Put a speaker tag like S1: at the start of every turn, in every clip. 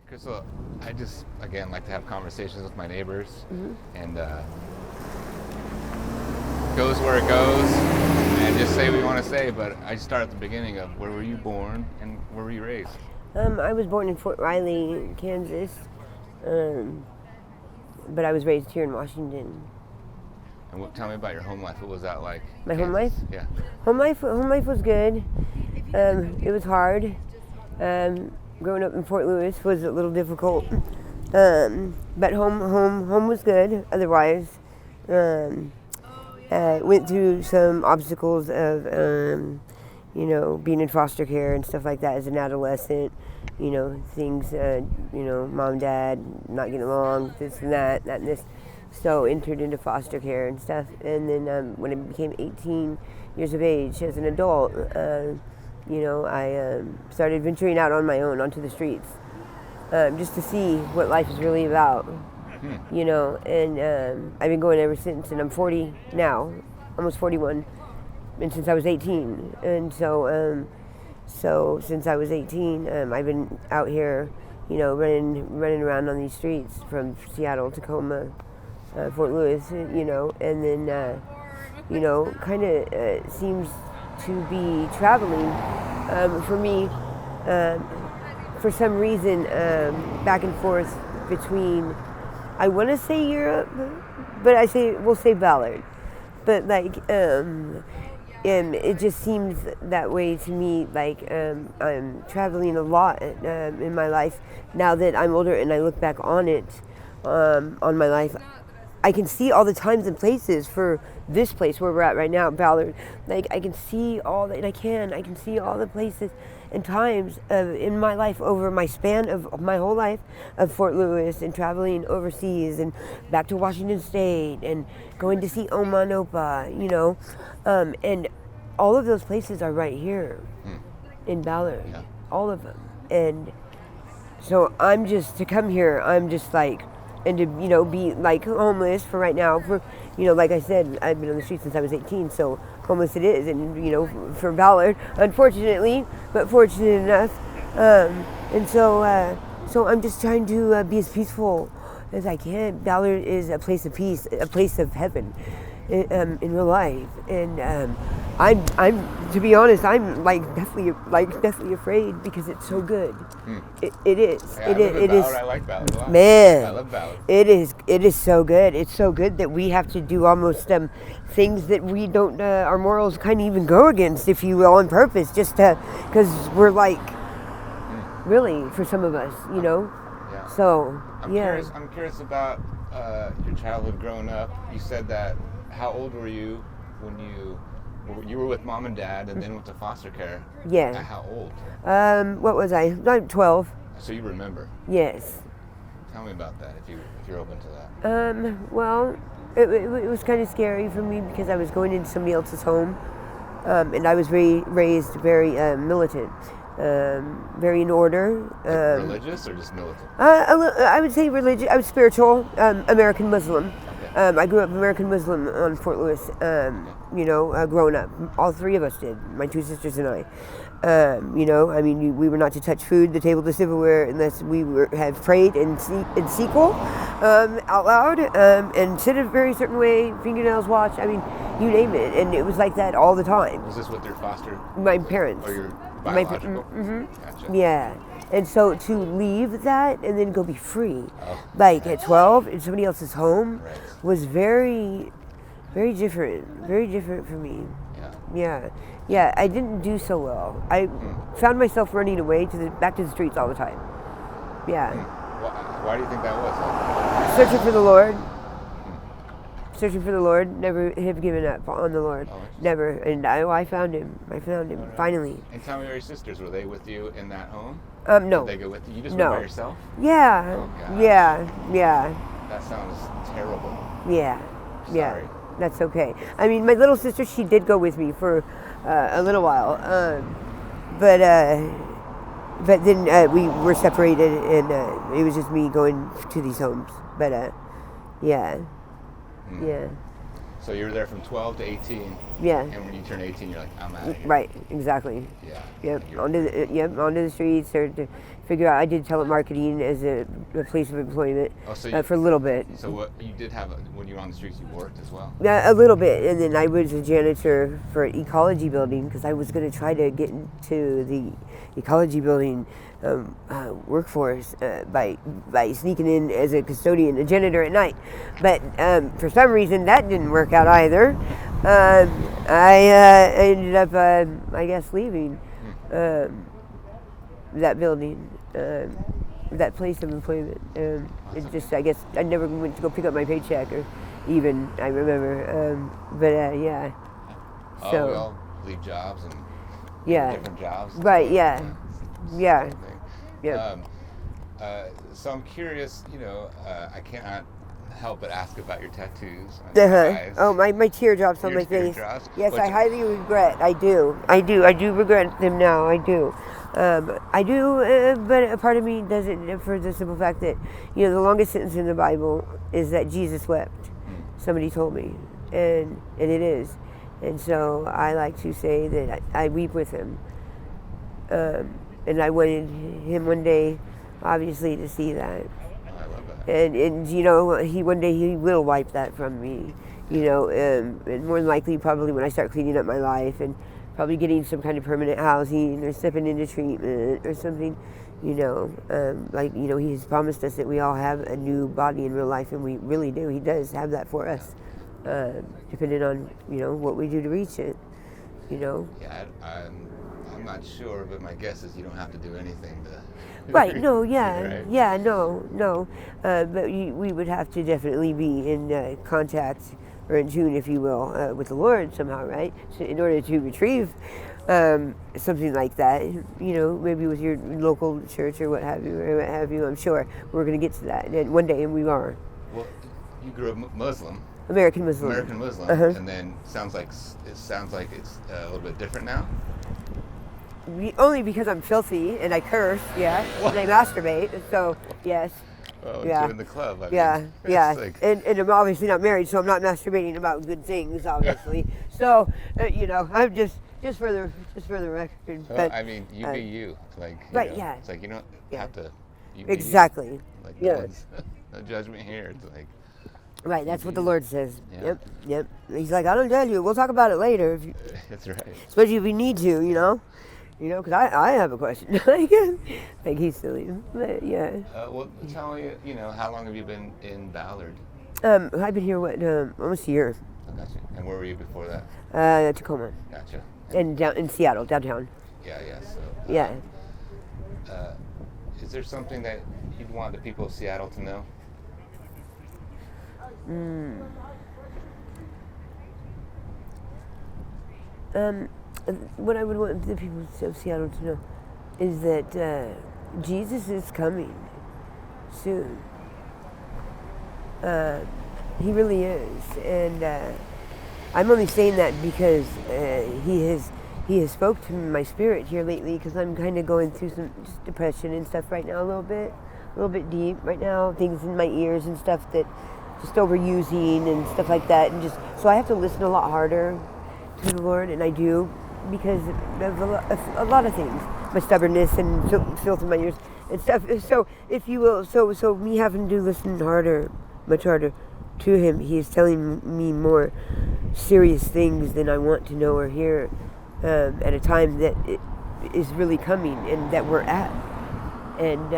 S1: Chrystal, I just, again, like to have conversations with my neighbors, and goes where it goes, and just say what you want to say, but I start at the beginning of where were you born and where were you raised?
S2: I was born in Fort Riley, Kansas, but I was raised here in Washington.
S1: And tell me about your home life. What was that like?
S2: My home life?
S1: Yeah.
S2: Home life was good. It was hard. Growing up in Fort Lewis was a little difficult, but home was good. Otherwise, went through some obstacles of, being in foster care and stuff like that as an adolescent. Things, mom and dad not getting along, this and that and this. So entered into foster care and stuff. And then when I became 18 years of age as an adult, I started venturing out on my own onto the streets, just to see what life is really about. And I've been going ever since, and I'm 40 now, almost 41, and since I was 18. And so since I was 18, I've been out here, running around on these streets from Seattle, Tacoma, Fort Lewis, and then, kind of seems to be traveling for me, for some reason, back and forth between, I want to say Europe, but we'll say Ballard, but it just seems that way to me. I'm traveling a lot in my life now that I'm older, and I look back on it, on my life. I can see all the times and places for this place where we're at right now, Ballard. I can see all that, and I can see all the places and times in my life over my span of my whole life of Fort Lewis and traveling overseas and back to Washington State and going to see Oma and Opa, and all of those places are right here in Ballard, all of them. And so to come here, I'm just and to, be homeless for right now, for, like I said, I've been on the street since I was 18, so homeless it is, and, for Ballard, unfortunately, but fortunate enough. And so I'm just trying to be as peaceful as I can. Ballard is a place of peace, a place of heaven in real life. And I'm to be honest, I'm definitely afraid because it's so good. It is.
S1: Yeah,
S2: it is.
S1: I like Ballard a lot.
S2: Man,
S1: I love Ballard.
S2: It is so good. It's so good that we have to do almost things that we don't, our morals kind of even go against, if you will, on purpose, just because we're really, for some of us,
S1: Yeah.
S2: So
S1: I'm curious about your childhood growing up. You said that. How old were you when you were with mom and dad and then went to foster care?
S2: Yeah.
S1: At how old?
S2: What was I? Like 12.
S1: So you remember?
S2: Yes.
S1: Tell me about that if you're open to that.
S2: Well, it was kind of scary for me because I was going into somebody else's home, and I was raised very militant, very in order.
S1: Religious or just militant?
S2: I would say religious. I was spiritual, American Muslim. I grew up American Muslim on Fort Lewis, growing up. All three of us did, my two sisters and I. We were not to touch food, the table, the silverware, unless we had prayed in sequel, out loud, and sit a very certain way, fingernails washed, you name it. And it was like that all the time.
S1: Was this with your foster?
S2: My parents.
S1: Or your biological?
S2: Gotcha. Yeah. And so to leave that and then go be free, at 12 in somebody else's home, was very, very different. Very different for me. Yeah. I didn't do so well. I found myself running away back to the streets all the time. Yeah.
S1: Why do you think that was?
S2: Searching for the Lord. Searching for the Lord, never have given up on the Lord. Never. And I found him. Finally.
S1: And tell me about your sisters. Were they with you in that home?
S2: No.
S1: Did they go with you? You just went by yourself?
S2: Yeah.
S1: Oh,
S2: Yeah.
S1: That sounds terrible.
S2: Yeah.
S1: Sorry.
S2: Yeah. That's okay. My little sister, she did go with me for a little while. But then we were separated, and it was just me going to these homes. But yeah. Yeah.
S1: So you were there from 12 to 18.
S2: Yeah.
S1: And when you turn 18, you're like, I'm out of here.
S2: Right. Exactly.
S1: Yeah.
S2: Yep. Onto the streets, or to figure out. I did telemarketing as a place of employment for a little bit.
S1: So what you did have when you were on the streets, you worked as well?
S2: A little bit, and then I was a janitor for an ecology building because I was going to try to get into the ecology building workforce by sneaking in as a custodian, a janitor at night. But for some reason that didn't work out either. I ended up, I guess, leaving that building, that place of employment. It just, I guess, I never went to go pick up my paycheck, or even, I remember. Yeah.
S1: Oh,
S2: So,
S1: we all leave jobs and different jobs.
S2: Right. Yeah. Yeah.
S1: Yeah. So I'm curious. I cannot help but ask about your tattoos on your eyes.
S2: Oh, my teardrops on
S1: Your
S2: my face.
S1: teardrops?
S2: Yes, I highly regret. I do regret them now. I do. But a part of me doesn't, for the simple fact that, the longest sentence in the Bible is that Jesus wept. Somebody told me, and it is. And so I like to say that I weep with him. And I wanted him one day, obviously, to see that.
S1: I love that.
S2: And one day he will wipe that from me. And more than likely, probably when I start cleaning up my life and probably getting some kind of permanent housing or stepping into treatment or something. He has promised us that we all have a new body in real life, and we really do. He does have that for us, depending on what we do to reach it.
S1: Yeah, I'm not sure, but my guess is you don't have to do anything to.
S2: Right. No. Yeah.
S1: Right?
S2: Yeah. No. But we would have to definitely be in contact, or in tune, if you will, with the Lord somehow, right? So in order to retrieve something like that, maybe with your local church or what have you. I'm sure we're going to get to that, and one day, and we are.
S1: Well, you grew up Muslim.
S2: American Muslim.
S1: And then it sounds like it's a little bit different now.
S2: Only because I'm filthy and I curse, and I masturbate. So yes.
S1: Oh,
S2: yeah.
S1: in the club.
S2: Yeah. And I'm obviously not married, so I'm not masturbating about good things, obviously. So I'm just for the record.
S1: But you be you,
S2: right?
S1: It's like you don't have to.
S2: Exactly.
S1: Be you. No judgment here. It's like.
S2: Right, that's what the Lord says.
S1: Yeah.
S2: Yep. He's like, I don't tell you. We'll talk about it later.
S1: That's right.
S2: Especially if we need to, because I have a question. Like he's silly, but yeah.
S1: Well, tell me, how long have you been in Ballard?
S2: I've been here almost a year.
S1: Oh, gotcha. And where were you before that?
S2: Tacoma.
S1: Gotcha.
S2: And down in Seattle, downtown.
S1: Yeah. So.
S2: Yeah.
S1: Is there something that you'd want the people of Seattle to know?
S2: What I would want the people of Seattle to know is that Jesus is coming soon. He really is, and I'm only saying that because he has spoke to my spirit here lately, because I'm kind of going through some just depression and stuff right now, a little bit deep right now, things in my ears and stuff that just overusing and stuff like that, and just so I have to listen a lot harder to the Lord, and I do, because of a lot of things, my stubbornness and filth in my ears and stuff. So if you will, so me having to listen harder, much harder to him, he is telling me more serious things than I want to know or hear at a time that it is really coming and that we're at. And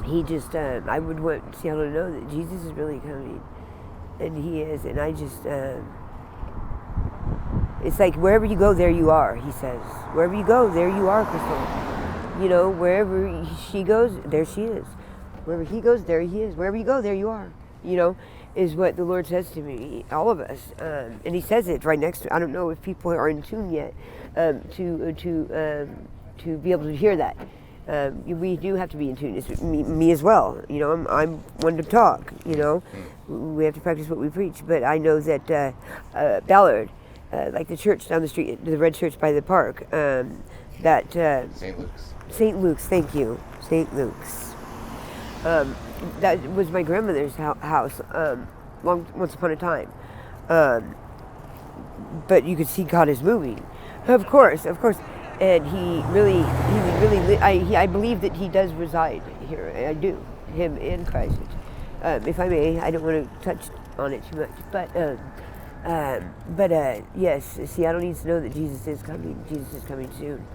S2: he just, I would want Seattle to know that Jesus is really coming, and he is, and I just, it's like wherever you go, there you are, he says. Wherever you go, there you are, Chrystal. Wherever she goes, there she is. Wherever he goes, there he is. Wherever you go, there you are. Is what the Lord says to me, all of us. And he says it right next to, I don't know if people are in tune yet to be able to hear that. We do have to be in tune. It's me as well. I'm one to talk. We have to practice what we preach. But I know that Ballard, like the church down the street, the red church by the park, that
S1: St. Luke's.
S2: St. Luke's, thank you, St. Luke's. That was my grandmother's house once upon a time. But you could see God is moving. Of course. and I believe that he does reside here. I do, him and Christ. If I may, I don't want to touch on it too much, but yes, Seattle needs to know that Jesus is coming. Jesus is coming soon,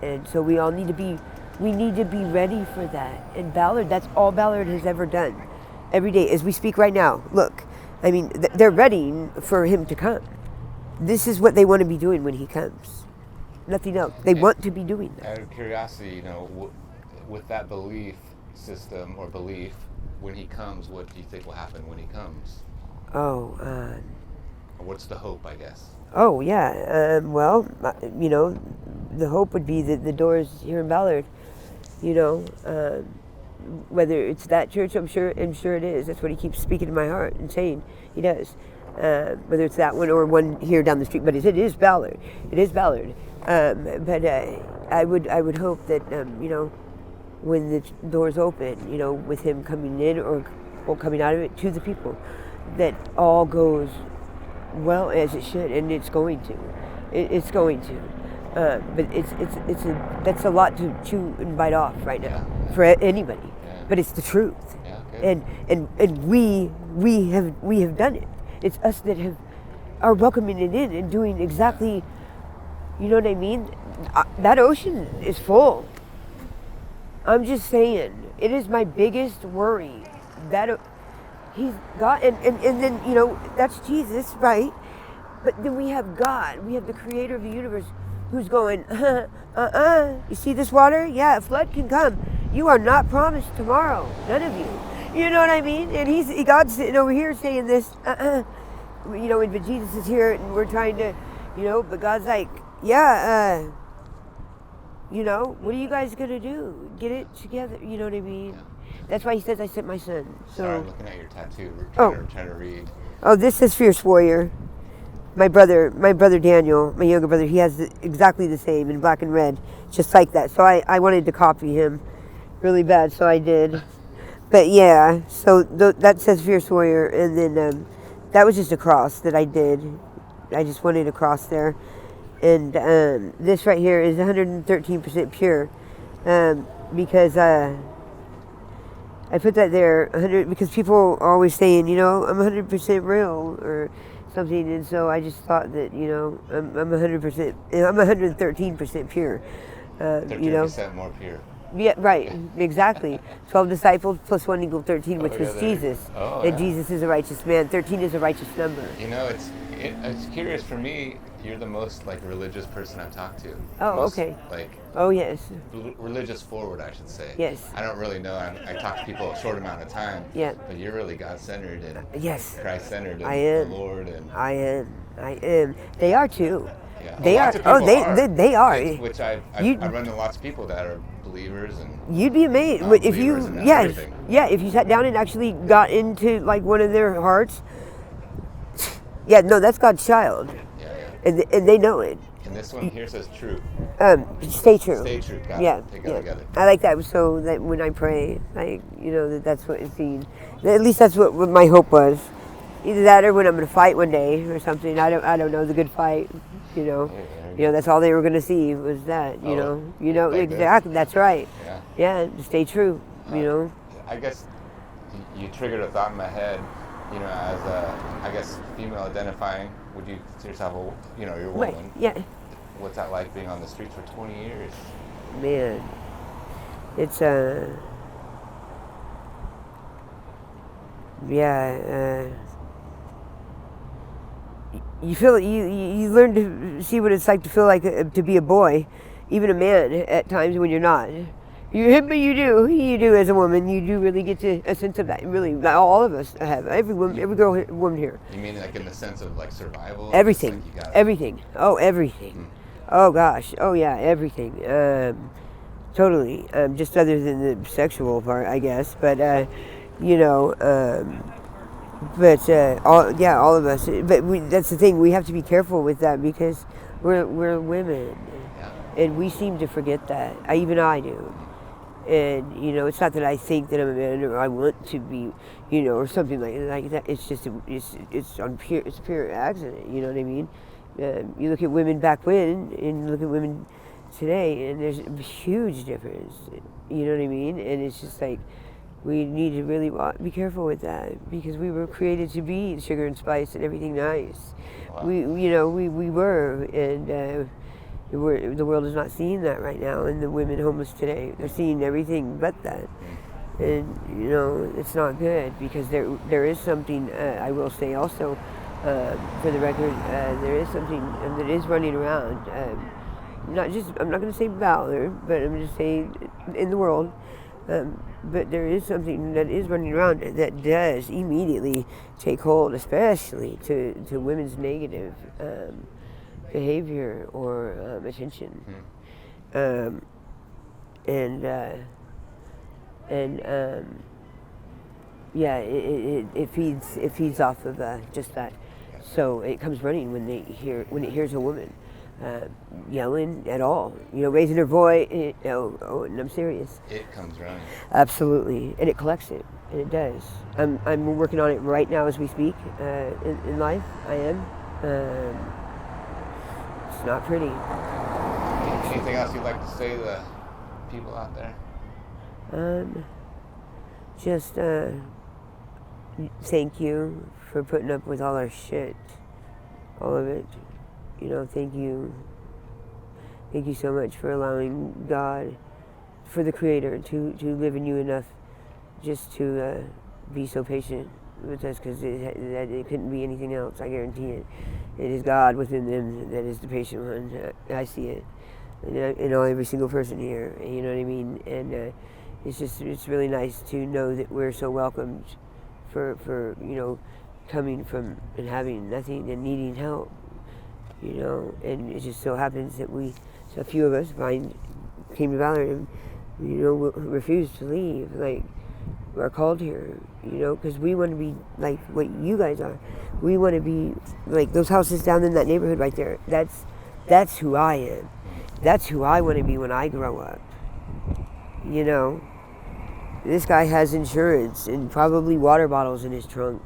S2: and so we all need to be ready for that. And Ballard, that's all Ballard has ever done. Every day, as we speak right now, look, I mean, they're ready for him to come. This is what they want to be doing when he comes. Nothing else. They want to be doing that.
S1: Out of curiosity, with that belief system or belief, when he comes, what do you think will happen when he comes?
S2: Oh,
S1: or what's the hope, I guess?
S2: Oh, yeah. The hope would be that the doors here in Ballard, whether it's that church, I'm sure it is. That's what he keeps speaking to my heart and saying he does. Whether it's that one or one here down the street, but it is Ballard. It is Ballard. But I would hope that when the doors open, with him coming in or coming out of it to the people, that all goes well as it should, and it's going to. It's going to. But that's a lot to chew and bite off right now for anybody. Yeah. But it's the truth. Yeah, and we have done it. It's us that are welcoming it in and doing exactly, you know what I mean? That ocean is full. I'm just saying, it is my biggest worry that he's got, and then, that's Jesus, right? But then we have God, we have the creator of the universe who's going, you see this water? Yeah, a flood can come. You are not promised tomorrow, none of you. You know what I mean? And God's sitting over here saying this, but Jesus is here and we're trying to, but God's like, yeah, what are you guys going to do? Get it together, you know what I mean? Yeah. That's why he says, I sent my son. So,
S1: sorry, I'm looking at your tattoo. Trying to read.
S2: Oh, this is Fierce Warrior. My brother Daniel, my younger brother, he has exactly the same in black and red, just like that. So I wanted to copy him really bad, so I did. But yeah, so that says Fierce Warrior, and then that was just a cross that I did. I just wanted a cross there. And this right here is 113% pure, because I put that there 100 because people are always saying, I'm 100% real or something, and so I just thought that I'm 100%, I'm 113% pure.
S1: 13% more pure.
S2: Yeah, right, exactly. 12 disciples plus 1 equals 13, which was Jesus. And Jesus is a righteous man. 13 is a righteous number.
S1: It's curious for me. You're the most religious person I've talked to.
S2: Oh, okay. Oh, yes.
S1: Religious forward, I should say.
S2: Yes.
S1: I don't really know. I talk to people a short amount of time.
S2: Yeah.
S1: But you're really God-centered and
S2: yes.
S1: Christ-centered and
S2: I am.
S1: the Lord. And
S2: I am. They are too.
S1: Yeah.
S2: They are. They are.
S1: Which I run into lots of people that are believers and.
S2: You'd be amazed if you. If you sat down and actually got into one of their hearts. Yeah, no, that's God's child. And they know it.
S1: And this one here says true.
S2: Stay true.
S1: Stay true. Got
S2: it.
S1: Take it all together.
S2: I like that, so that when I pray, that's what it's seen. At least that's what my hope was. Either that or when I'm going to fight one day or something. I don't know, the good fight. That's all they were going to see was that. Exactly. That's right. Yeah. Stay true.
S1: I guess you triggered a thought in my head. As I guess female identifying, would you consider yourself you're a woman?
S2: Right, yeah.
S1: What's that like being on the streets for 20 years?
S2: Man, it's you feel you learn to see what it's like to feel like to be a boy, even a man at times when you're not. But you do as a woman. You do really get to a sense of that. Really, all of us have. Every woman here.
S1: You mean in the sense of survival?
S2: Everything, everything. Oh, everything. Oh gosh. Oh yeah, everything. Totally. Just other than the sexual part, I guess. But all of us. But that's the thing. We have to be careful with that because we're women, and we seem to forget that. Even I do. And it's not that I think that I'm a man or I want to be, or something like that. It's just it's pure accident. You know what I mean? You look at women back when, and you look at women today, and there's a huge difference. You know what I mean? And it's just like we need to really be careful with that, because we were created to be sugar and spice and everything nice.
S1: Wow.
S2: We were, and the world is not seeing that right now. And the women homeless today, they're seeing everything but that. And it's not good, because there is something. I will say also, for the record, there is something that is running around. I'm not going to say Ballard, but I'm just saying in the world. But there is something that is running around that does immediately take hold, especially to women's negative behavior or attention. It feeds off of just that. So it comes running when it hears a woman yelling at all, raising her voice. And I'm serious.
S1: It comes running.
S2: Absolutely, and it collects it, and it does. I'm working on it right now as we speak. In life, I am. It's not pretty.
S1: Anything else you'd like to say to the people out there?
S2: Just thank you for putting up with all our shit, all of it. Thank you. Thank you so much for allowing God, for the Creator, to live in you enough just to be so patient with us, because it couldn't be anything else. I guarantee it. It is God within them that is the patient one. I see it in every single person here. You know what I mean? And it's really nice to know that we're so welcomed for coming from and having nothing and needing help. And it just so happens that a few of us came to Ballard and refused to leave. Like, we're called here, because we want to be like what you guys are. We want to be like those houses down in that neighborhood right there. That's who I am. That's who I want to be when I grow up. This guy has insurance and probably water bottles in his trunk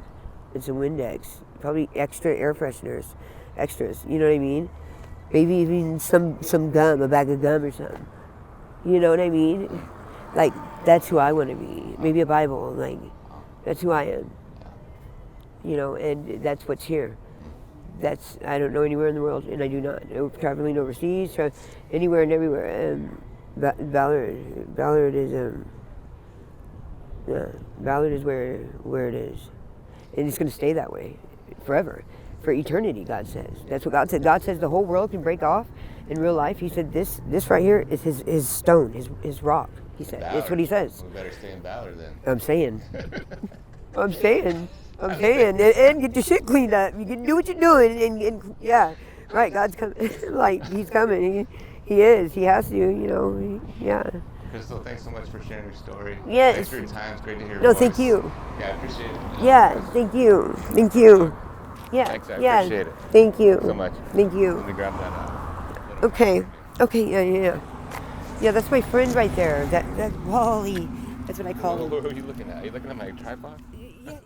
S2: and some Windex, probably extra air fresheners, extras. You know what I mean? Maybe even some gum, a bag of gum or something. You know what I mean? Like, that's who I want to be. Maybe a Bible. Like, that's who I am. And that's what's here. I don't know anywhere in the world, and I do not. Traveling overseas, anywhere and everywhere. Ballard is where it is. And it's going to stay that way forever. For eternity, God says. That's what God said. God says the whole world can break off in real life. He said this right here is his stone, his rock. He said.
S1: Ballard.
S2: That's what he says.
S1: We better stay in Ballard then.
S2: I'm saying. And get your shit cleaned up. You can do what you're doing, and yeah, right. God's coming. Like, he's coming. He is. He has to. Yeah.
S1: Chrystal, thanks so much for sharing your story.
S2: Yes.
S1: Thanks for your time. It's great to hear your
S2: No,
S1: voice.
S2: thank you.
S1: Yeah, I appreciate it.
S2: Yeah, thank you. Thank you. Yeah.
S1: Thanks, I appreciate it.
S2: Thank you.
S1: So much.
S2: Thank you.
S1: Let me grab that.
S2: Okay. Yeah. Yeah, that's my friend right there. That Wally. That's what I call him.
S1: What are you looking at? Are you looking at my tripod?
S2: Yeah.